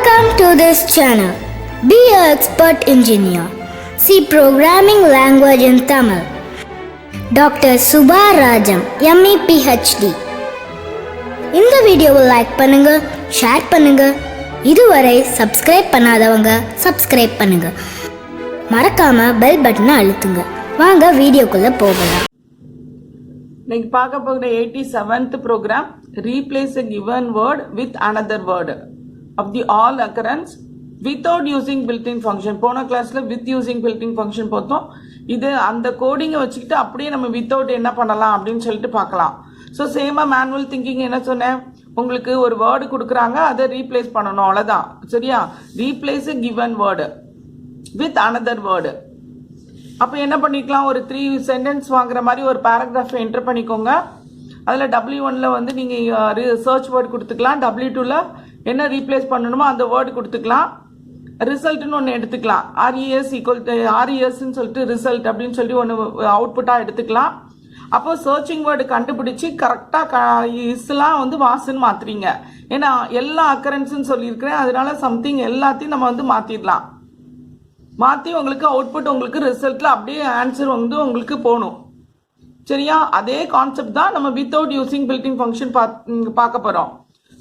Welcome to this channel. Be an expert engineer. See programming language in Tamil. Dr. Subha rajam, ME PhD. இந்த வீடியோவை like பண்ணுங்க, share பண்ணுங்க. இதுவரை subscribe பண்ணாதவங்க subscribe பண்ணுங்க. மறக்காம பெல் பட்டனை அழுத்துங்க. வாங்க வீடியோக்குள்ள போகலாம். இன்னைக்கு பார்க்க போகிற 87th program replace a given word with another word of the all occurrence without using built-in function. போன கிளாஸ்ல with using built-in function பார்த்தோம். இது அந்த கோடிங்கை வச்சுக்கிட்டு அப்படியே நம்ம without என்ன பண்ணலாம் அப்படின்னு சொல்லிட்டு பார்க்கலாம். ஸோ சேமா மேனுவல் திங்கிங் என்ன சொன்னேன், உங்களுக்கு ஒரு வேர்டு கொடுக்குறாங்க, அதை ரீப்ளேஸ் பண்ணணும், அவ்வளோதான். சரியா? Replace a given word with another word. அப்போ என்ன பண்ணிக்கலாம், ஒரு 3 சென்டென்ஸ் வாங்குற மாதிரி ஒரு பேராகிராஃபை என்டர் பண்ணிக்கோங்க. அதில் W1ல வந்து நீங்கள் சர்ச் வேர்டு கொடுத்துக்கலாம், W2ல என்ன ரீப்ளேஸ் பண்ணணுமோ அந்த வேர்டு கொடுத்துக்கலாம். ரிசல்ட்னு ஒன்று எடுத்துக்கலாம், RESன்னு சொல்லிட்டு ரிசல்ட் அப்படின்னு சொல்லி ஒன்று அவுட்புட்டாக எடுத்துக்கலாம். அப்போ சர்ச்சிங் வேர்டு கண்டுபிடிச்சி கரெக்டாக இஸ்லாம் வந்து வாசுன்னு மாற்றுறீங்க. ஏன்னா எல்லா அக்கரன்ஸ்ன்னு சொல்லியிருக்கிறேன், அதனால சம்திங் எல்லாத்தையும் நம்ம வந்து மாற்றிடலாம். மாற்றி உங்களுக்கு அவுட்புட் உங்களுக்கு ரிசல்ட்டில் அப்படியே ஆன்சர் வந்து உங்களுக்கு போகணும். சரியா? அதே கான்செப்ட் தான் நம்ம வித்தவுட் யூசிங் பில்டிங் ஃபங்க்ஷன் பார்க்க போகிறோம்.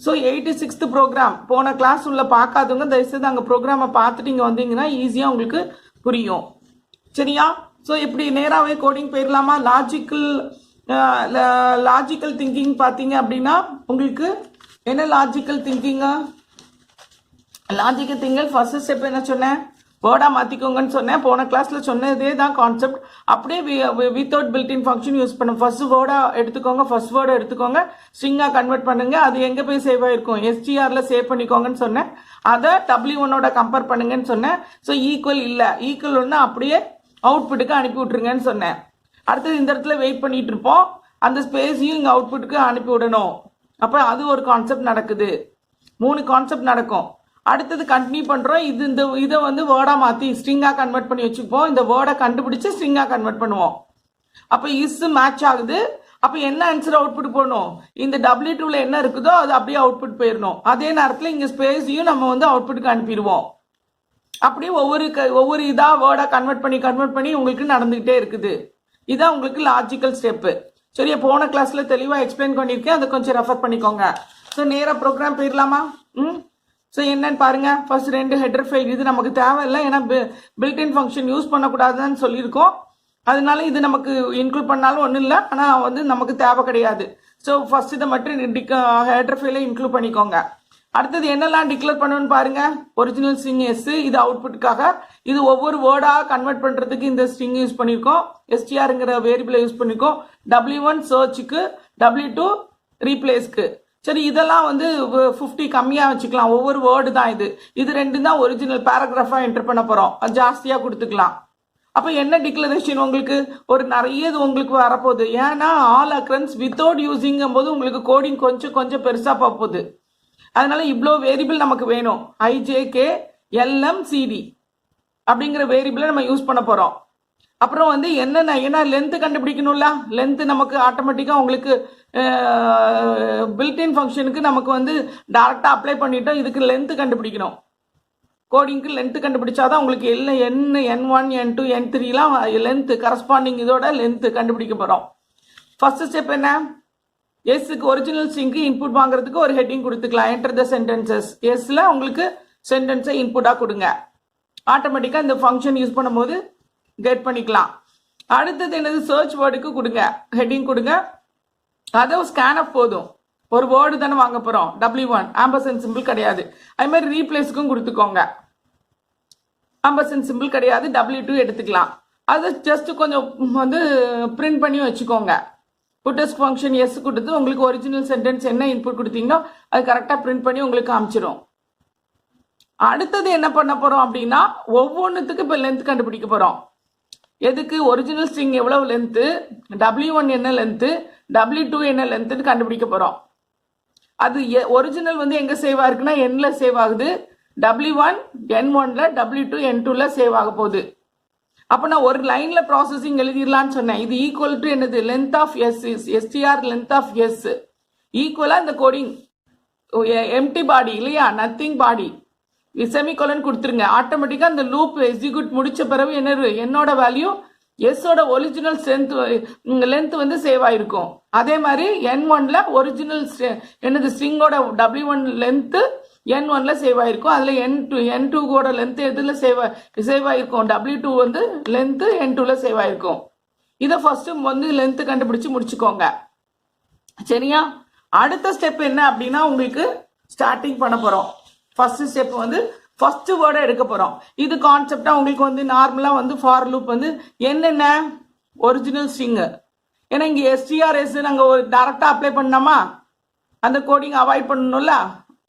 ஸோ 86th ப்ரோக்ராம் போன கிளாஸ் உள்ள பார்க்காதவங்க தயவுசெய்து அங்கே ப்ரோக்ராமை பார்த்துட்டு இங்கே வந்தீங்கன்னா ஈஸியாக உங்களுக்கு புரியும். சரியா? ஸோ இப்படி நேராகவே கோடிங் போயிடலாமா? லாஜிக்கல் திங்கிங் பார்த்தீங்க அப்படின்னா உங்களுக்கு என்ன லாஜிக்கல் திங்கிங்க? லாஜிக்கல் திங்கிங் ஃபர்ஸ்ட் ஸ்டெப் என்ன சொன்னேன், வேர்டா மாற்றிக்கோங்கன்னு சொன்னேன். போன கிளாஸில் சொன்னதே தான் கான்செப்ட். அப்படியே வித்தவுட் பில்டின் ஃபங்க்ஷன் யூஸ் பண்ணும். ஃபர்ஸ்ட் வேர்டா எடுத்துக்கோங்க, ஃபர்ஸ்ட் வேர்டை எடுத்துக்கோங்க, ஸ்ட்ரிங்காக கன்வெர்ட் பண்ணுங்க. அது எங்கே போய் சேவ் ஆயிருக்கும், STRல சேவ் பண்ணிக்கோங்கன்னு சொன்னேன். அதை W1ஓட கம்பேர் பண்ணுங்கன்னு சொன்னேன். ஸோ ஈக்குவல் இல்லை, ஈக்குவல் ஒன்று அப்படியே அவுட்புட்டுக்கு அனுப்பி விட்ருங்கன்னு சொன்னேன். அடுத்தது இந்த இடத்துல வெயிட் பண்ணிட்டு இருப்போம், அந்த ஸ்பேஸையும் இங்கே அவுட்புட்டுக்கு அனுப்பி விடணும். அப்போ அது ஒரு கான்செப்ட் நடக்குது, 3 கான்செப்ட் நடக்கும். அடுத்தது கண்டினியூ பண்ணுறோம். இதை வந்து வேர்டாக மாற்றி ஸ்ட்ரிங்காக கன்வெர்ட் பண்ணி வச்சுப்போம். இந்த வேர்டை கண்டுபிடிச்சி ஸ்ட்ரிங்காக கன்வெர்ட் பண்ணுவோம். அப்போ மேட்ச் ஆகுது. அப்போ என்ன ஆன்சர் அவுட்புட் போடணும், இந்த W2ல என்ன இருக்குதோ அது அப்படியே அவுட்புட் போயிடணும். அதே நேரத்தில் இங்கே ஸ்பேஸையும் நம்ம வந்து அவுட்புட்டுக்கு அனுப்பிடுவோம். அப்படியே ஒவ்வொரு இதாக வேர்டை கன்வெர்ட் பண்ணி உங்களுக்கு நடந்துகிட்டே இருக்குது. இதான் உங்களுக்கு லாஜிக்கல் ஸ்டெப்பு. சரியா? போன கிளாஸில் தெளிவாக எக்ஸ்பிளைன் பண்ணியிருக்கேன், அதை கொஞ்சம் ரெஃபர் பண்ணிக்கோங்க. ஸோ நேராக ப்ரோக்ராம் போயிடலாமா? ஸோ என்னன்னு பாருங்க. ஃபர்ஸ்ட் 2 ஹெடர் ஃபைல், இது நமக்கு தேவையில்லை, ஏன்னா பில்டின் ஃபங்க்ஷன் யூஸ் பண்ணக்கூடாதுன்னு சொல்லியிருக்கோம். அதனால இது நமக்கு இன்க்ளூட் பண்ணாலும் ஒன்றும் இல்லை, ஆனால் வந்து நமக்கு தேவை கிடையாது. ஸோ ஃபர்ஸ்ட் இதை மட்டும் ஹெடர் ஃபைலை இன்க்ளூட் பண்ணிக்கோங்க. அடுத்தது என்னெல்லாம் டிக்ளேர் பண்ணணும்னு பாருங்க. ஒரிஜினல் ஸ்ட்ரிங் S, இது அவுட்புட்டுக்காக. இது ஒவ்வொரு வேர்டாக கன்வெர்ட் பண்ணுறதுக்கு இந்த ஸ்ட்ரிங் யூஸ் பண்ணியிருக்கோம். STRங்கிற வேரியபிளை யூஸ் பண்ணியிருக்கோம். W1 சர்ச்சுக்கு, W2 ரீப்ளேஸ்க்கு. சரி, இதெல்லாம் வந்து 50 கம்மியாக வச்சுக்கலாம், ஒவ்வொரு வேர்டு தான் இது. இது 2 தான் ஒரிஜினல் பேராகிராஃபாக என்டர் பண்ண போகிறோம், அது ஜாஸ்தியாக கொடுத்துக்கலாம். அப்போ என்ன டிக்ளரேஷன் உங்களுக்கு ஒரு நிறைய இது உங்களுக்கு வரப்போகுது. ஏன்னா ஆல் அக்கரன்ஸ் வித்தவுட் யூஸிங்கும் போது உங்களுக்கு கோடிங் கொஞ்சம் பெருசாக போகுது. அதனால இவ்வளோ வேரியபிள் நமக்கு வேணும். IJK LMCD அப்படிங்கிற வேரியபிளை நம்ம யூஸ் பண்ண போகிறோம். அப்புறம் வந்து ஏன்னா லென்த்து கண்டுபிடிக்கணும்ல, லென்த்து நமக்கு ஆட்டோமேட்டிக்காக உங்களுக்கு பில்டின் ஃபங்க்ஷனுக்கு நமக்கு வந்து டேரெக்டாக அப்ளை பண்ணிட்டோம். இதுக்கு லென்த்து கண்டுபிடிக்கணும், கோடிங்க்கு லென்த்து கண்டுபிடிச்சாதான் உங்களுக்கு N1 N2 N3லாம் லென்த்து கரஸ்பாண்டிங் இதோட லென்த்து கண்டுபிடிக்க போகிறோம். ஃபர்ஸ்ட் ஸ்டெப் என்ன, எஸ்க்கு ஒரிஜினல் ஸ்ட்ரிங்க்கு இன்புட் வாங்குறதுக்கு ஒரு ஹெட்டிங் கொடுத்துக்கலாம், என்டர் த சென்டென்சஸ். எஸ்ல உங்களுக்கு சென்டென்ஸை இன்புட்டாக கொடுங்க, ஆட்டோமேட்டிக்காக இந்த ஃபங்க்ஷன் யூஸ் பண்ணும்போது கெட் பண்ணிக்கலாம். அடுத்தது என்னது, சர்ச் வேர்டுக்கு கொடுங்க, ஹெட்டிங் கொடுங்க. அதை ஸ்கேன் அப் போதும், ஒரு வேர்டு தானே வாங்க போகிறோம். W1 ஆம்பர்சன்ட் சிம்பிள் கிடையாது. அது மாதிரி ரீப்ளேஸ்க்கும் கொடுத்துக்கோங்க, ஆம்பர்சன்ட் சிம்பிள் கிடையாது. W2 எடுத்துக்கலாம். அதை ஜஸ்ட் கொஞ்சம் வந்து பிரிண்ட் பண்ணி வச்சுக்கோங்க. புட்டஸ்ட் ஃபங்க்ஷன் S கொடுத்து உங்களுக்கு ஒரிஜினல் சென்டென்ஸ் என்ன இன்புட் கொடுத்தீங்களோ அது கரெக்டாக பிரிண்ட் பண்ணி உங்களுக்கு காமிச்சிடும். அடுத்தது என்ன பண்ண போகிறோம் அப்படின்னா, ஒவ்வொன்றுத்துக்கு இப்போ லென்த் கண்டுபிடிக்க போகிறோம். எதுக்கு, ஒரிஜினல் ஸ்ட்ரிங் எவ்வளவு லென்த்து, W1 என்ன லென்த்து, W2 என்ன லென்த்துன்னு கண்டுபிடிக்க போகிறோம். அது ஒரிஜினல் வந்து எங்கே சேவ் ஆகுதுன்னா Nல சேவ் ஆகுது. W1 N1ல, W2 N2ல சேவ் ஆக போகுது. அப்போ நான் ஒரு லைனில் ப்ராசஸிங் எழுதிடலான்னு சொன்னேன். இது ஈக்குவல் டு என்னது, length of S is STR length of S ஈக்குவலாக இந்த கோடிங் எம்டி பாடி இல்லையா, நத்திங் பாடி. செமிகோலன் கொடுத்துருங்க. ஆட்டோமேட்டிக்கா அந்த லூப் எக்ஸிக்யூட் முடிச்ச பிறகு என்னோட வேல்யூ எஸ்ஸோட ஒரிஜினல் லென்த் வந்து சேவ் ஆயிருக்கும். அதே மாதிரி N1ல ஒரிஜினல் ஸ்ட்ரிங்கோட W1 லென்த் N1ல சேவ் ஆயிருக்கும். அதுல N2 லென்த் எதுல சேவ் ஆயிருக்கும், W2 வந்து லென்த் N2ல சேவ் ஆயிருக்கும். இதை ஃபர்ஸ்ட் வந்து லென்த் கண்டுபிடிச்சு முடிச்சுக்கோங்க. சரியா? அடுத்த ஸ்டெப் என்ன அப்படின்னா உங்களுக்கு ஸ்டார்டிங் பண்ண போறோம். ஃபர்ஸ்ட் ஸ்டெப் வந்து ஃபர்ஸ்ட் வேர்டை எடுக்க போறோம். இது கான்செப்டா உங்களுக்கு வந்து நார்மலா வந்து ஃபார் லூப் வந்து என்னென்ன ஒரிஜினல் ஸ்ட்ரிங், ஏன்னா இங்க STRS நாங்க ஒரு டைரக்டா அப்ளை பண்ணோமா, அந்த கோடிங் அவாய்ட் பண்ணணும்ல,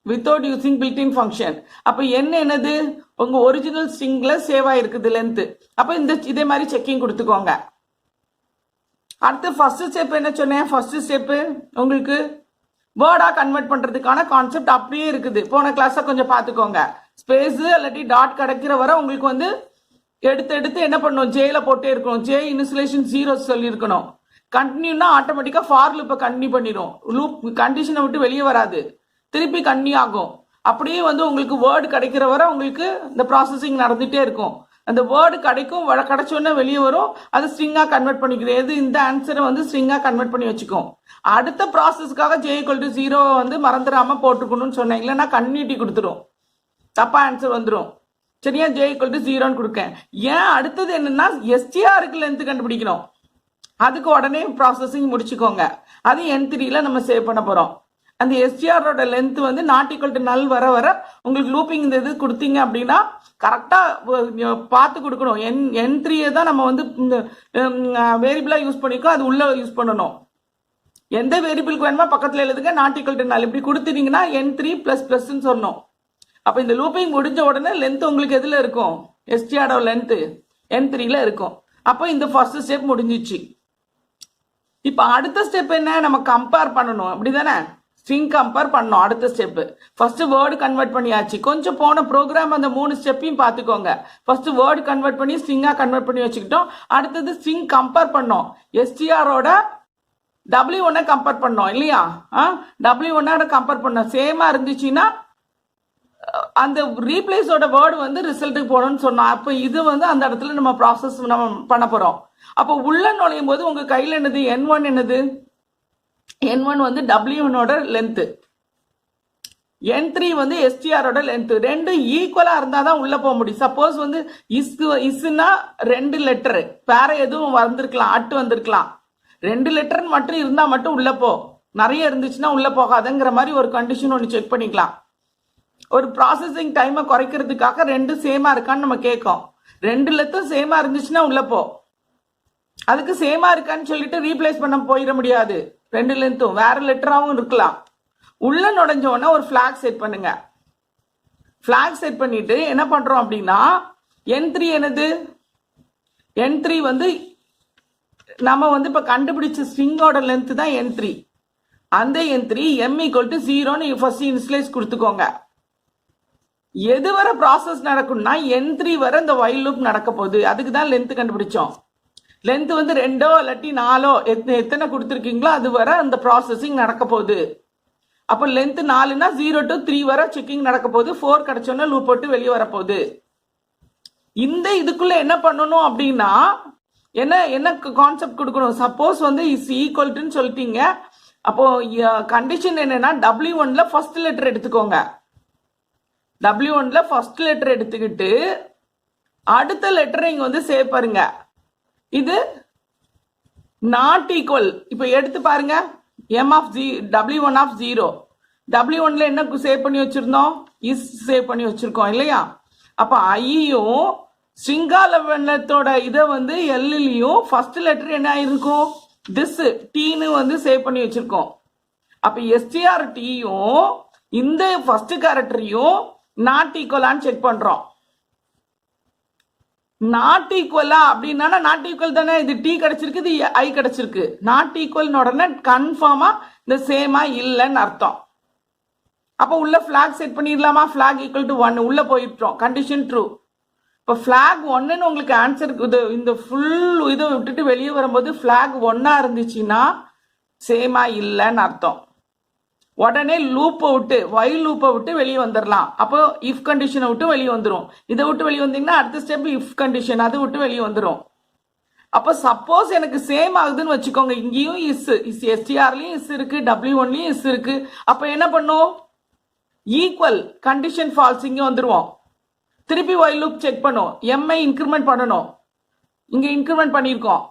வித்தவுட் யூசிங் பில்ட்-இன் ஃபங்க்ஷன். அப்ப என்னது உங்க ஒரிஜினல் ஸ்ட்ரிங்ல சேவ் ஆயிருக்குது லென்த். அப்ப இதே மாதிரி செக்கிங் கொடுத்துக்கோங்க. அடுத்து ஃபர்ஸ்ட் ஸ்டெப் என்ன சொன்னேன், ஃபர்ஸ்ட் ஸ்டெப் உங்களுக்கு வேர்டா கன்வெர்ட் பண்றதுக்கான கான்செப்ட் அப்படியே இருக்குது. போன கிளாஸ கொஞ்சம் பார்த்துக்கோங்க. ஸ்பேஸ் இல்லாட்டி டாட் கிடைக்கிற வரை உங்களுக்கு வந்து எடுத்து என்ன பண்ணணும், ஜேல போட்டே இருக்கணும். ஜே இனிஷியலைசேஷன் 0 சொல்லியிருக்கணும். கண்டினியூனா ஆட்டோமேட்டிக்கா ஃபார் லூப்பை கண்டினியூ பண்ணிடும். லூப் கண்டிஷனை விட்டு வெளியே வராது, திருப்பி கண்டினியூ ஆகும். அப்படியே வந்து உங்களுக்கு வேர்டு கிடைக்கிற வரை உங்களுக்கு இந்த ப்ராசஸிங் நடந்துட்டே இருக்கும். அந்த வேர்டு கிடைச்சோன்னா வெளியே வரும், அது ஸ்ட்ரிங்கா கன்வெர்ட் பண்ணிக்கிறது. இந்த ஆன்சரை வந்து ஸ்ட்ரிங்கா கன்வெர்ட் பண்ணி வச்சுக்கோம். அடுத்த ப்ராசஸ்க்காக J=0 வந்து மறந்துடாம போட்டுக்கணும்னு சொன்னேன். இல்லைன்னா கன்னியூட்டி கொடுத்துரும், தப்பா ஆன்சர் வந்துடும். சரியா? J=0 கொடுக்கேன். ஏன் அடுத்தது என்னன்னா STRக்கு லென்த் கண்டுபிடிக்கணும். அதுக்கு உடனே ப்ராசஸிங் முடிச்சுக்கோங்க. அது N3ல நம்ம சேவ் பண்ண போறோம். அந்த STRோட லென்த் வந்து =null வர உங்களுக்கு லூப்பிங் இந்த இது கொடுத்தீங்க அப்படின்னா கரெக்டா பார்த்து கொடுக்கணும். N3 தான் நம்ம வந்து வேரியபிளா யூஸ் பண்ணிக்கோ, அது உள்ள யூஸ் பண்ணணும். எந்த வேரியபிளுக்கு வேணுமா பக்கத்துல எழுதுங்க, =null இப்படி கொடுத்துட்டீங்கன்னா N3++ சொல்லணும். அப்ப இந்த லூப்பிங் முடிஞ்ச உடனே லென்த் உங்களுக்கு எதுல இருக்கும், STRோட லென்த் N3ல இருக்கும். அப்போ இந்த ஃபர்ஸ்ட் ஸ்டெப் முடிஞ்சிச்சு. இப்ப அடுத்த ஸ்டெப் என்ன, நம்ம கம்பேர் பண்ணணும். அப்படிதானே? ஸ்ட்ரிங் கம்பேர் பண்ணணும். அடுத்த ஸ்டெப் ஃபர்ஸ்ட் வேர்டு கன்வெர்ட் பண்ணியாச்சு. கொஞ்சம் போன ப்ரோக்ராம் அந்த 3 ஸ்டெப்பையும் பார்த்துக்கோங்க. ஃபர்ஸ்ட் வேர்டு கன்வெர்ட் பண்ணி ஸ்ட்ரிங்கா கன்வெர்ட் பண்ணி வச்சுக்கிட்டோம். அடுத்தது ஸ்ட்ரிங் கம்பேர் பண்ணோம். STRோட W1 கம்பேர் பண்ணோம் இல்லையா? W1 கம்பேர் பண்ணோம். சேமா இருந்துச்சுன்னா அந்த ரீப்ளேஸோட வேர்டு வந்து ரிசல்ட்டுக்கு போகணும்னு சொன்னோம். அப்ப இது வந்து அந்த இடத்துல நம்ம ப்ராசஸ் நம்ம பண்ண போறோம். அப்போ உள்ள நுழையும் போது உங்க கையில என்னது, N1 என்னது, N1 வந்து W1ஓட லென்த், N3 வந்து STRோட லென்த். ரெண்டு ஈக்குவலா இருந்தாதான் உள்ள போக முடியும். சப்போஸ் வந்து இஸ்னா 2 லெட்டர் வேற எதுவும் வந்திருக்கலாம், அட்டு வந்திருக்கலாம். 2 லெட்டர் மட்டும் இருந்தா மட்டும் உள்ள போ, நிறைய இருந்துச்சுன்னா உள்ள போகாதுங்கிற மாதிரி ஒரு கண்டிஷன் ஒன்று செக் பண்ணிக்கலாம். ஒரு ப்ராசஸிங் டைமை குறைக்கிறதுக்காக 2 சேமா இருக்கான்னு நம்ம கேட்கும். 2 லெட்டர் சேமா இருந்துச்சுன்னா உள்ள போ. அதுக்கு சேமா இருக்கான்னு சொல்லிட்டு ரீப்ளேஸ் பண்ண போயிட முடியாது. 2 லென்த்தும் வேற லெட்டராகவும் இருக்கலாம். உள்ள நுழைஞ்ச உடனே ஒரு ஃபிளாக் செட் பண்ணுங்க. ஃபிளாக் செட் பண்ணிட்டு என்ன பண்றோம் அப்படின்னா N3 என்னது, N3 வந்து நம்ம வந்து இப்ப கண்டுபிடிச்ச ஸ்ட்ரிங்கோட லென்த் தான் N3. அந்த N3 m=0 ஃபர்ஸ்ட் இனிஷியலைஸ் கொடுத்துக்கோங்க. எது வர ப்ராசஸ் நடக்கும்னா N3 வர இந்த வைல் லூப் நடக்க போகுது. அதுக்கு தான் லென்த் கண்டுபிடிச்சோம். லென்த் வந்து 2 இல்லாட்டி 4 எத்தனை கொடுத்துருக்கீங்களோ அது வர அந்த ப்ராசஸிங் நடக்க போகுது. அப்போ லென்த் 4னா 0 to 3 வர செக்கிங் நடக்க போகுது. 4 கிடைச்சோன்னா லூப் போட்டு வெளியே வரப்போகுது. இந்த இதுக்குள்ள என்ன பண்ணணும் அப்படின்னா என்ன கான்செப்ட் கொடுக்கணும். சப்போஸ் வந்து =ன்னு சொல்லிட்டீங்க. அப்போ கண்டிஷன் என்னன்னா W1ல ஃபர்ஸ்ட் லெட்டர் எடுத்துக்கோங்க. W1ல ஃபர்ஸ்ட் லெட்டர் எடுத்துக்கிட்டு அடுத்த லெட்டரை இங்க வந்து சேவ் பாருங்க. இது நாட் ஈக்குவல். இப்ப எடுத்து பாருங்க, W1 W1ல என்ன சேவ் பண்ணி வச்சிருந்தோம், இஸ் சேவ் பண்ணி வச்சிருக்கோம் இல்லையா? அப்ப ஐயும் ஸ்ட்ரிங்காலத்தோட இதை வந்து எல்லையும் ஃபர்ஸ்ட் லெட்டர் என்ன ஆயிருக்கும், திஸ் டீன்னு வந்து சேவ் பண்ணி வச்சிருக்கோம். அப்ப STRTயும் இந்த ஃபர்ஸ்ட் கேரக்டரையும் நாட் ஈக்குவலான்னு செக் பண்றோம். நாட் ஈக்குவலா அப்படின்னா நாட் ஈக்குவல் தானே, இது T கிடைச்சிருக்கு, இது I கிடைச்சிருக்கு. நாட் ஈக்குவல் உடனே கன்ஃபார்மா இந்த சேமா இல்லைன்னு அர்த்தம். அப்ப உள்ள பிளாக் செட் பண்ணிடலாமா, பிளாக் =1 உள்ள போயிட்டோம், கண்டிஷன் ட்ரூ. இப்ப பிளாக் 1ன்னு உங்களுக்கு ஆன்சர் இந்த ஃபுல் இதை விட்டுட்டு வெளியே வரும்போது பிளாக் 1 இருந்துச்சுன்னா சேமா இல்லைன்னு அர்த்தம். உடனே லூப்பை விட்டு வைல் லூப்பை விட்டு வெளியே வந்துடலாம். அப்போ இஃப் கண்டிஷனை விட்டு வெளியே வந்துடும். இதை விட்டு வெளியே வந்தீங்கன்னா அடுத்த ஸ்டெப் இஃப் கண்டிஷன், அதை விட்டு வெளியே வந்துடும். அப்போ சப்போஸ் எனக்கு சேம் ஆகுதுன்னு வச்சுக்கோங்க, இங்கேயும் எஸ்டிஆர்லயும் இஸ் இருக்கு, W1லயும் இஸ் இருக்கு. அப்போ என்ன பண்ணும், ஈக்குவல் கண்டிஷன் ஃபால்ஸ் இங்கே வந்துடுவோம். திருப்பி வைல் லூப் செக் பண்ணும், எம்ஐ இன்க்ரிமெண்ட் பண்ணணும். இங்கே இன்க்ரிமெண்ட் பண்ணியிருக்கோம்,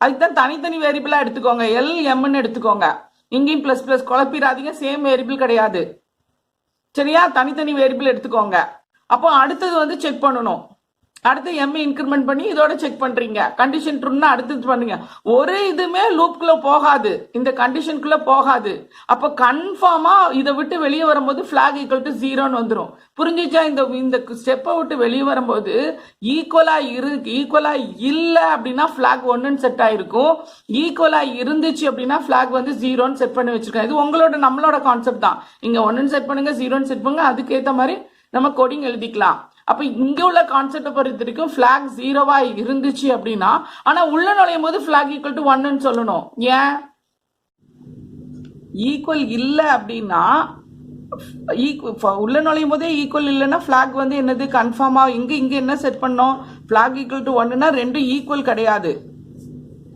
அதுக்கு தான் தனித்தனி வேரியபிளா எடுத்துக்கோங்க, எம்னு எடுத்துக்கோங்க. இங்கேயும் பிளஸ் பிளஸ் குழப்பிடாதீங்க, சேம் வேரியபிள் கிடையாது சரியா, தனித்தனி வேரியபிள் எடுத்துக்கோங்க. அப்போ அடுத்தது வந்து செக் பண்ணணும். அடுத்து எம்ஐ இன்க்ரிமெண்ட் பண்ணி இதோட செக் பண்றீங்க, கண்டிஷன் ட்ரூன்னா அடுத்தது பண்ணுங்க. ஒரு இதுமே லூப்குள்ள போகாது, இந்த கண்டிஷனுக்குள்ள போகாது. அப்போ கன்ஃபார்மா இதை விட்டு வெளியே வரும்போது ஃபிளாக் ஈக்குவல் டு 0ன்னு வந்துடும். புரிஞ்சிச்சா? இந்த ஸ்டெப்பை விட்டு வெளியே வரும்போது ஈக்குவலா இல்லை அப்படின்னா ஃபிளாக் 1ன்னு செட் ஆயிருக்கும். ஈக்குவலா இருந்துச்சு அப்படின்னா ஃபிளாக் வந்து 0ன்னு செட் பண்ணி வச்சிருக்கேன். இது நம்மளோட கான்செப்ட் தான். இங்க 1ன்னு செட் பண்ணுங்க, 0ன்னு செட் பண்ணுங்க, அதுக்கேற்ற மாதிரி நம்ம கோடிங் எழுதிக்கலாம். அப்ப இங்க உள்ள கான்செப்டை பொறுத்த வரைக்கும் பிளாக் 0வா இருந்துச்சு அப்படின்னா, ஆனா உள்ள நுழையும் போது பிளாக் ஈக்குவல் டு 1ன்னு சொல்லணும். ஏன் ஈக்குவல் இல்ல அப்படின்னா, உள்ள நுழையும் போதே ஈக்குவல் இல்லைன்னா பிளாக் வந்து என்னது கன்ஃபார்மா இங்க என்ன செட் பண்ணோம், பிளாக் ஈக்குவல் டு 1ன்னா ரெண்டும் ஈக்குவல் கிடையாது.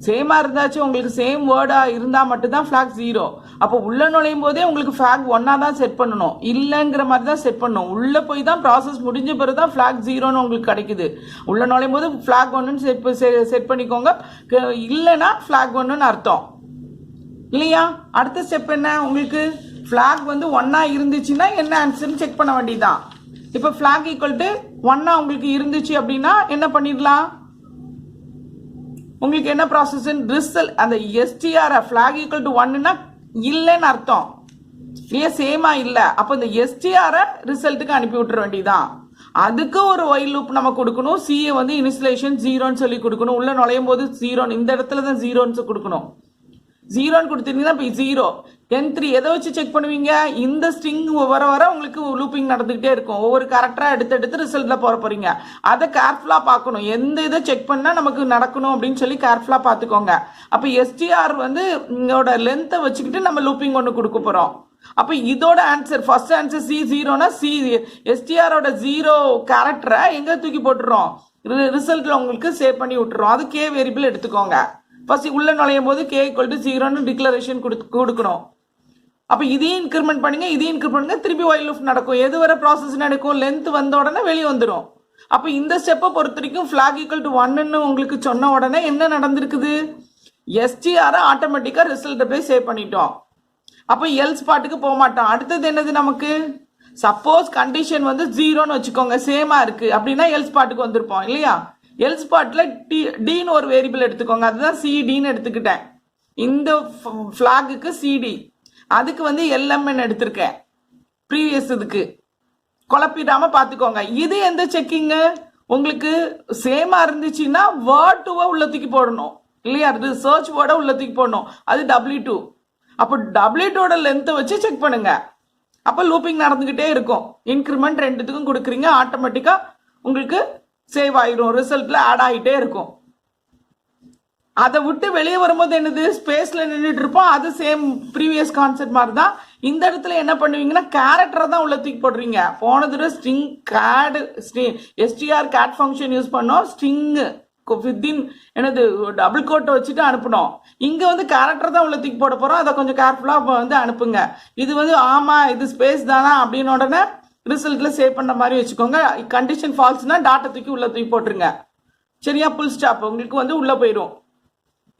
சேமா இருந்தாச்சு, உங்களுக்கு சேம் வேர்டா இருந்தா மட்டும்தான் பிளாக் 0. அப்போ உள்ள நுழையும் போதே உங்களுக்கு பிளாக் 1ஆ தான் செட் பண்ணணும், இல்லைங்கிற மாதிரி தான் செட் பண்ணணும். உள்ள போய் தான் ப்ராசஸ் முடிஞ்ச பிறகு தான் பிளாக் 0ன்னு உங்களுக்கு கிடைக்குது. உள்ள நுழையும் போது பிளாக் 1ன்னு செட் பண்ணிக்கோங்க, இல்லைன்னா பிளாக் 1ன்னு அர்த்தம் இல்லையா. அடுத்த ஸ்டெப் என்ன, உங்களுக்கு பிளாக் வந்து 1ஆ இருந்துச்சுன்னா என்ன ஆன்சர்னு செக் பண்ண வேண்டியதுதான். இப்போ பிளாக் ஈக்குவல் டு 1ஆ உங்களுக்கு இருந்துச்சு அப்படின்னா என்ன பண்ணிடலாம், உங்களுக்கு என்ன ப்ராசஸ், ரிசல்ட் அந்த எஸ்டிஆர் பிளாக் ஈக்குவல் டு 1ன்னா இல்லைன்னு அர்த்தம் இல்லையா, சேமா இல்லை. அப்போ இந்த எஸ்டிஆர் ரிசல்ட்டுக்கு அனுப்பி விட்டுற வேண்டியதான். அதுக்கு ஒரு ஒயில் லூப் நம்ம கொடுக்கணும். சிஏ வந்து இனிஷியலைசேஷன் 0ன்னு சொல்லி கொடுக்கணும். உள்ள நுழையும் போது 0 இந்த இடத்துல தான் 0ன்னு கொடுக்கணும். 0ன்னு கொடுத்தீங்கன்னா இப்போ 0 N3 எதை வச்சு செக் பண்ணுவீங்க, இந்த ஸ்ட்ரிங் வர வர உங்களுக்கு லூப்பிங் நடந்துகிட்டே இருக்கும். ஒவ்வொரு கேரக்டரா எடுத்து ரிசல்ட்ல போறீங்க. அதை கேர்ஃபுல்லா பார்க்கணும், எந்த இதை செக் பண்ணா நமக்கு நடக்கணும் அப்படின்னு சொல்லி கேர்ஃபுல்லா பார்த்துக்கோங்க. அப்ப எஸ்டிஆர் வந்து இதோட லென்த்தை வச்சுக்கிட்டு நம்ம லூப்பிங் ஒன்று கொடுக்க போறோம். அப்ப இதோட ஆன்சர் ஃபர்ஸ்ட் ஆன்சர் C0னா எஸ்டிஆரோட 0 கேரக்டரை எங்க தூக்கி போட்டுறோம், ரிசல்ட்ல உங்களுக்கு சேவ் பண்ணி விட்டுறோம். அது கே வேரியபிள் எடுத்துக்கோங்க. ஃபர்ஸ்ட் உள்ள நுழையும் போது கே ஈக்குவல் டு 0ன்னு டிக்ளரேஷன் கொடுக்கணும். அப்ப இதையும் இன்க்ரிமெண்ட் பண்ணுங்க, இதையும் இன்க்ரிமெண்ட் பண்ணுங்க, திருப்பி வைல் லூப் நடக்கும். எது வரை ப்ராசஸ் நடக்கும், லென்த் வந்த உடனே வெளியே வந்துடும். அப்ப இந்த ஸ்டெப்பை பொறுத்த வரைக்கும் பிளாக் ஈக்குவல் டு 1ன்னு உங்களுக்கு சொன்ன உடனே என்ன நடந்திருக்குது, எஸ்டிஆர் ஆட்டோமேட்டிக்கா ரிசல்ட் போய் சேவ் பண்ணிட்டோம். அப்ப எல்ஸ் பாட்டுக்கு போக மாட்டோம். அடுத்தது என்னது நமக்கு, சப்போஸ் கண்டிஷன் வந்து 0ன்னு வச்சுக்கோங்க, சேமா இருக்கு அப்படின்னா எல்ஸ் பாட்டுக்கு வந்திருப்போம் இல்லையா. எல்ஸ் பாட்ல டின்னு ஒரு வேரியபிள் எடுத்துக்கோங்க, அதுதான் சிடின்னு எடுத்துக்கிட்டேன். இந்த பிளாகுக்கு சிடி, அதுக்கு வந்து எல்எம்என் எடுத்திருக்கேன் ப்ரீவியஸ். இதுக்கு குழப்பிடாம பார்த்துக்கோங்க. இது எந்த செக்கிங்கு, உங்களுக்கு சேமா இருந்துச்சுன்னா வேர்ட் 2 உள்ள தூக்கி போடணும் இல்லையா, சர்ச் வேர்டை உள்ள தூக்கி போடணும், அது W2. அப்போ W2ஓட லென்த்தை வச்சு செக் பண்ணுங்க. அப்போ லூப்பிங் நடந்துகிட்டே இருக்கும். இன்க்ரிமெண்ட் ரெண்டுத்துக்கும் கொடுக்குறீங்க, ஆட்டோமேட்டிக்கா உங்களுக்கு சேவ் ஆயிரும், ரிசல்ட்ல ஆட் ஆகிட்டே இருக்கும். அதை விட்டு வெளியே வரும்போது என்னது, ஸ்பேஸ்ல நின்றுட்டு இருப்போம். அது சேம் ப்ரீவியஸ் கான்செப்ட் மாதிரி தான். இந்த இடத்துல என்ன பண்ணுவீங்கன்னா கேரக்டரை தான் உள்ள தூக்கி போடுறீங்க. போன தடவை string STR cat function use பண்ணோம், ஸ்ட்ரிங் வித்தின் என்னது டபுள் கோட்டை வச்சுட்டு அனுப்பணும். இங்க வந்து கேரக்டர் தான் உள்ள தூக்கி போட போறோம். அதை கொஞ்சம் கேர்ஃபுல்லா வந்து அனுப்புங்க. இது வந்து ஆமா இது ஸ்பேஸ் தானா அப்படின்னு உடனே ரிசல்ட்ல சேவ் பண்ண மாதிரி வச்சுக்கோங்க. கண்டிஷன் ஃபால்ஸ்னா டாட்டா தூக்கி உள்ள தூக்கி போட்டுருங்க சரியா. புல் ஸ்டாப் உங்களுக்கு வந்து உள்ள போயிடும்.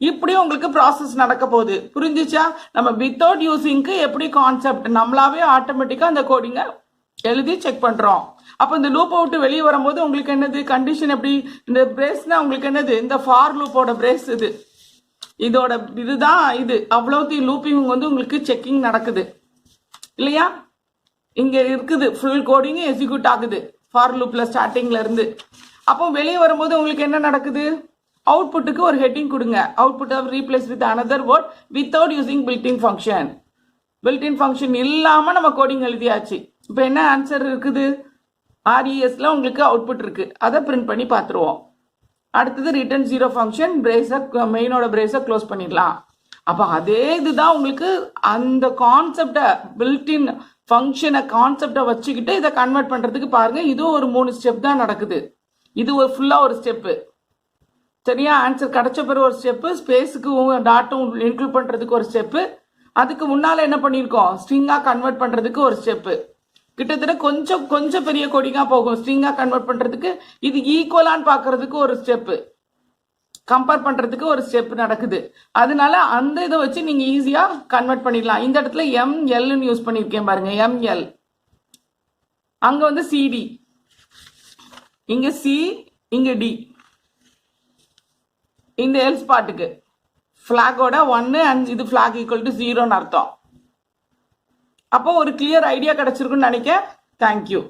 இப்படி உங்களுக்கு ப்ராசஸ் நடக்க போகுது. புரிஞ்சிச்சா? நம்ம வித்தவுட் யூசிங்க்கு எப்படி கான்செப்ட் நம்மளாவே ஆட்டோமேட்டிக்கா அந்த கோடிங்க எழுதி செக் பண்றோம். அப்ப இந்த லூப்பை விட்டு வெளியே வரும்போது உங்களுக்கு என்னது கண்டிஷன், எப்படி இந்த பிரேஸ்னா உங்களுக்கு என்னது, இந்த ஃபார் லூப்போட பிரேஸ் இது, இதோட இதுதான் இது. அவ்வளோத்தையும் லூப்பிங் வந்து உங்களுக்கு செக்கிங் நடக்குது இல்லையா. இங்க இருக்குது ஃபுல் கோடிங் எக்ஸிக்யூட் ஆகுது ஃபார் லூப்ல ஸ்டார்டிங்ல இருந்து. அப்போ வெளியே வரும்போது உங்களுக்கு என்ன நடக்குது, அவுட்புட்டுக்கு ஒரு ஹெட்டிங் கொடுங்க. Output replace with another word without using built in function. Built in function இல்லாம நம்ம கோடிங் எழுதியாச்சு. இப்போ என்ன ஆன்சர் இருக்குது, RESல உங்களுக்கு அவுட்புட் இருக்கு, அதை பிரிண்ட் பண்ணி பார்த்துருவோம். அடுத்தது ரிட்டர்ன் 0 ஃபங்க்ஷன், பிரேஸை மெயினோட பிரேஸை க்ளோஸ் பண்ணிடலாம். அப்போ அதே இதுதான் உங்களுக்கு அந்த கான்செப்டை பில்டின் ஃபங்க்ஷனை கான்செப்டை வச்சுக்கிட்டு இதை கன்வெர்ட் பண்ணுறதுக்கு பாருங்க. இதுவும் ஒரு 3 ஸ்டெப் தான் நடக்குது. இது ஒரு ஃபுல்லாக ஒரு ஸ்டெப்பு. சரியா? ஆன்சர் கிடைச்ச பிறகு ஒரு ஸ்டெப்பு, ஸ்பேஸுக்கு டாட்டும் இன்க்ளூட் பண்ணுறதுக்கு ஒரு ஸ்டெப்பு, அதுக்கு முன்னால் என்ன பண்ணியிருக்கோம், ஸ்ட்ரிங்காக கன்வெர்ட் பண்ணுறதுக்கு ஒரு ஸ்டெப்பு. கிட்டத்தட்ட கொஞ்சம் பெரிய கோடிங்காக போகும் ஸ்ட்ரிங்காக கன்வெர்ட் பண்ணுறதுக்கு. இது ஈக்குவலான்னு பார்க்கறதுக்கு ஒரு ஸ்டெப்பு, கம்பேர் பண்ணுறதுக்கு ஒரு ஸ்டெப் நடக்குது. அதனால அந்த இதை வச்சு நீங்கள் ஈஸியாக கன்வெர்ட் பண்ணிடலாம். இந்த இடத்துல எம்எல்னு யூஸ் பண்ணியிருக்கேன் பாருங்க, எம்எல். அங்கே வந்து சிடி, இங்கே சி, இங்கே டி. இந்த எல்ஸ் பாட்டுக்கு ஃபிளாகோட 1 அண்ட் இது ஃபிளாக் ஈக்குவல் டு 0ன்னு அர்த்தம். அப்போ ஒரு கிளியர் ஐடியா கிடைச்சிருக்குன்னு நினைக்கிறேன். தேங்க்யூ.